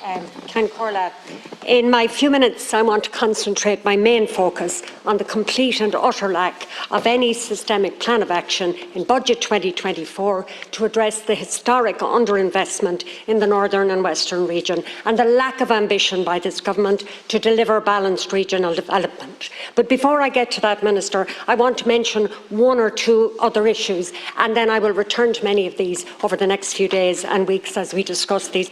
Ceann Comhairle. In my few minutes, I want to concentrate my main focus on the complete and utter lack of any systemic plan of action in Budget 2024 to address the historic underinvestment in the Northern and Western region and the lack of ambition by this government to deliver balanced regional development. But before I get to that, Minister, I want to mention one or two other issues, and then I will return to many of these over the next few days and weeks as we discuss these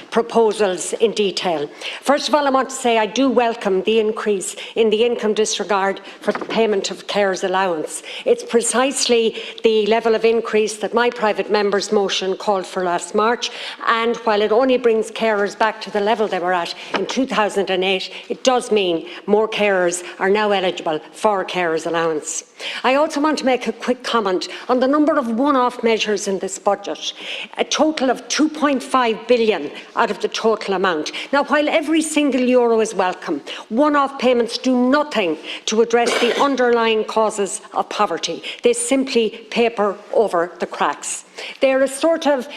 proposals in detail. First of all, I want to say I do welcome the increase in the income disregard for the payment of carers allowance. It's precisely the level of increase that my private member's motion called for last March, and while it only brings carers back to the level they were at in 2008, it does mean more carers are now eligible for carers allowance. I also want to make a quick comment on the number of one-off measures in this budget, a total of 2.5 billion out of the total amount. Now, while every single euro is welcome, one-off payments do nothing to address the underlying causes of poverty. They simply paper over the cracks. They're a sort of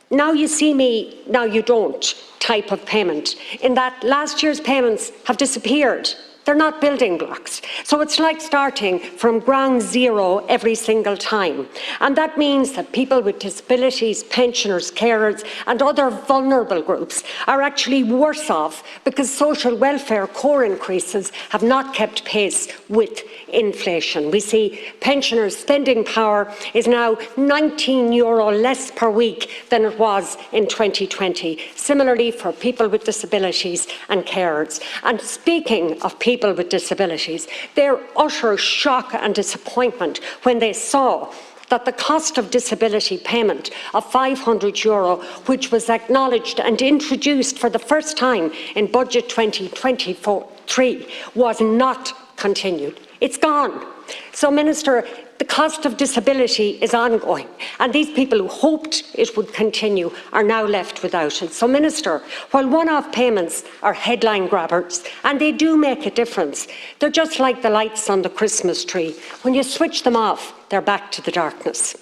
now you see me, now you don't type of payment, in that last year's payments have disappeared. They're not building blocks. So it's like starting from ground zero every single time. And that means that people with disabilities, pensioners, carers and other vulnerable groups are actually worse off because social welfare core increases have not kept pace with inflation. We see pensioners' spending power is now €19 less per week than it was in 2020. Similarly for people with disabilities and carers. And speaking of people with disabilities, their utter shock and disappointment when they saw that the cost of disability payment of €500, which was acknowledged and introduced for the first time in Budget 2023, was not continued. It's gone. So, Minister, the cost of disability is ongoing, and these people who hoped it would continue are now left without it. So, Minister, while one-off payments are headline grabbers, and they do make a difference, they're just like the lights on the Christmas tree. When you switch them off, they're back to the darkness.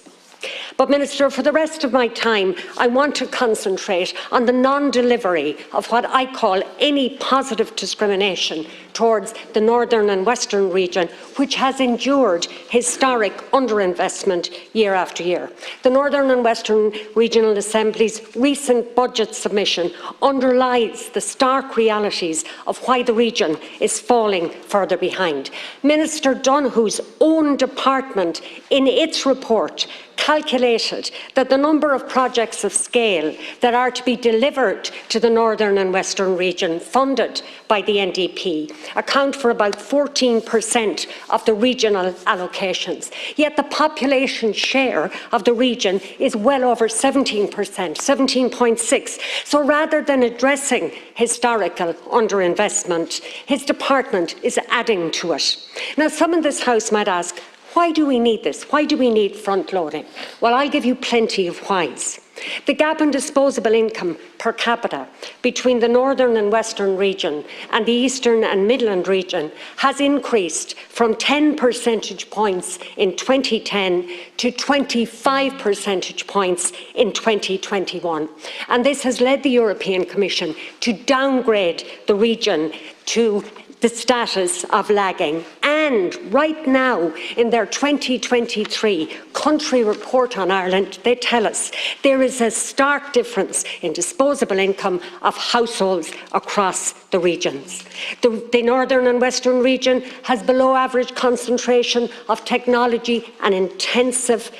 But, Minister, for the rest of my time, I want to concentrate on the non-delivery of what I call any positive discrimination towards the Northern and Western region, which has endured historic underinvestment year after year. The Northern and Western Regional Assembly's recent budget submission underlies the stark realities of why the region is falling further behind. Minister Donoghue's own department, in its report, calculated that the number of projects of scale that are to be delivered to the Northern and Western region funded by the NDP account for about 14% of the regional allocations. Yet the population share of the region is well over 17%, 17.6%. So rather than addressing historical underinvestment, his department is adding to it. Now, some in this House might ask, why do we need this? Why do we need front-loading? Well, I'll give you plenty of whys. The gap in disposable income per capita between the Northern and Western region and the Eastern and Midland region has increased from 10 percentage points in 2010 to 25 percentage points in 2021. And this has led the European Commission to downgrade the region to the status of lagging. And right now, in their 2023 country report on Ireland, they tell us there is a stark difference in disposable income of households across the regions. The Northern and Western region has below average concentration of technology and intensive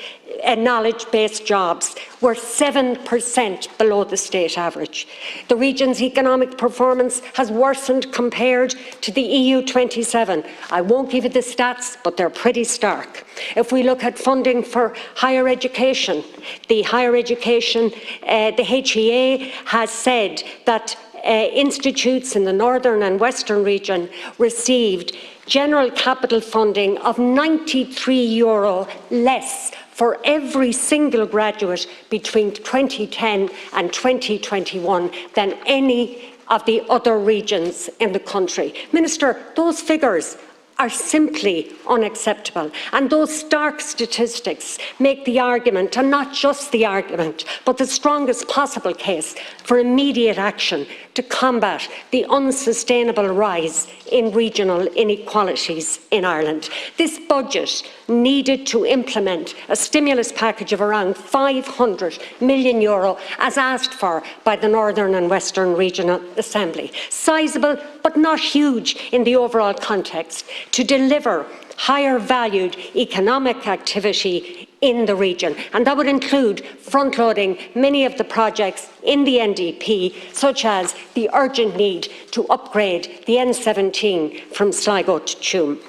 knowledge-based jobs. We're 7% below the state average. The region's economic performance has worsened compared to the EU 27. I won't give you the stats, but they're pretty stark. If we look at funding for higher education, the HEA has said that institutes in the Northern and Western region received general capital funding of €93 less for every single graduate between 2010 and 2021 than any of the other regions in the country. Minister, those figures are simply unacceptable. And those stark statistics make the argument, and not just the argument, but the strongest possible case for immediate action to combat the unsustainable rise in regional inequalities in Ireland. This budget needed to implement a stimulus package of around €500 million as asked for by the Northern and Western Regional Assembly. Sizable but not huge in the overall context, to deliver higher valued economic activity in the region, and that would include front-loading many of the projects in the NDP, such as the urgent need to upgrade the N17 from Sligo to Tuam.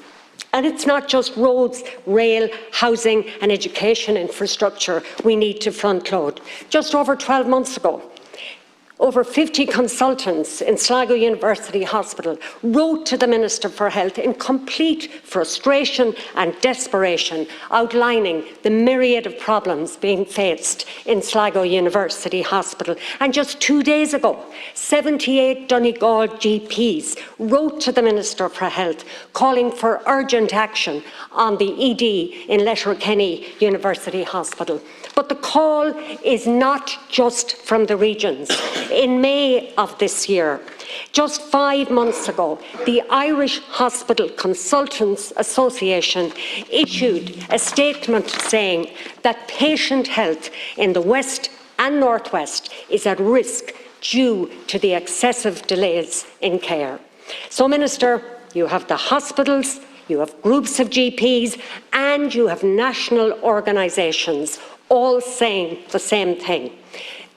And it's not just roads, rail, housing and education infrastructure we need to front-load. Just over 12 months ago, over 50 consultants in Sligo University Hospital wrote to the Minister for Health in complete frustration and desperation, outlining the myriad of problems being faced in Sligo University Hospital. And just 2 days ago, 78 Donegal GPs wrote to the Minister for Health calling for urgent action on the ED in Letterkenny University Hospital. But the call is not just from the regions. In May of this year, just 5 months ago, the Irish Hospital Consultants Association issued a statement saying that patient health in the West and North West is at risk due to the excessive delays in care. So, Minister, you have the hospitals, you have groups of GPs, and you have national organisations all saying the same thing,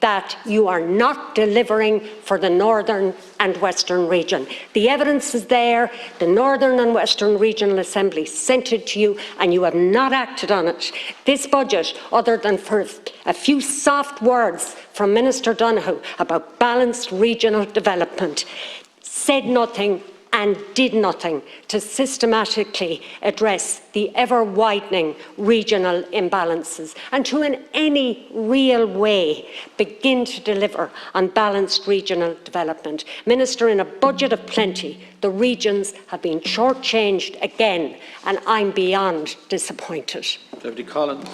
that you are not delivering for the Northern and Western region. The evidence is there. The Northern and Western Regional Assembly sent it to you and you have not acted on it. This budget, other than for a few soft words from Minister Donoghue about balanced regional development, said nothing and did nothing to systematically address the ever-widening regional imbalances and to in any real way begin to deliver on balanced regional development. Minister, in a budget of plenty, the regions have been shortchanged again, and I'm beyond disappointed. Deputy Collins.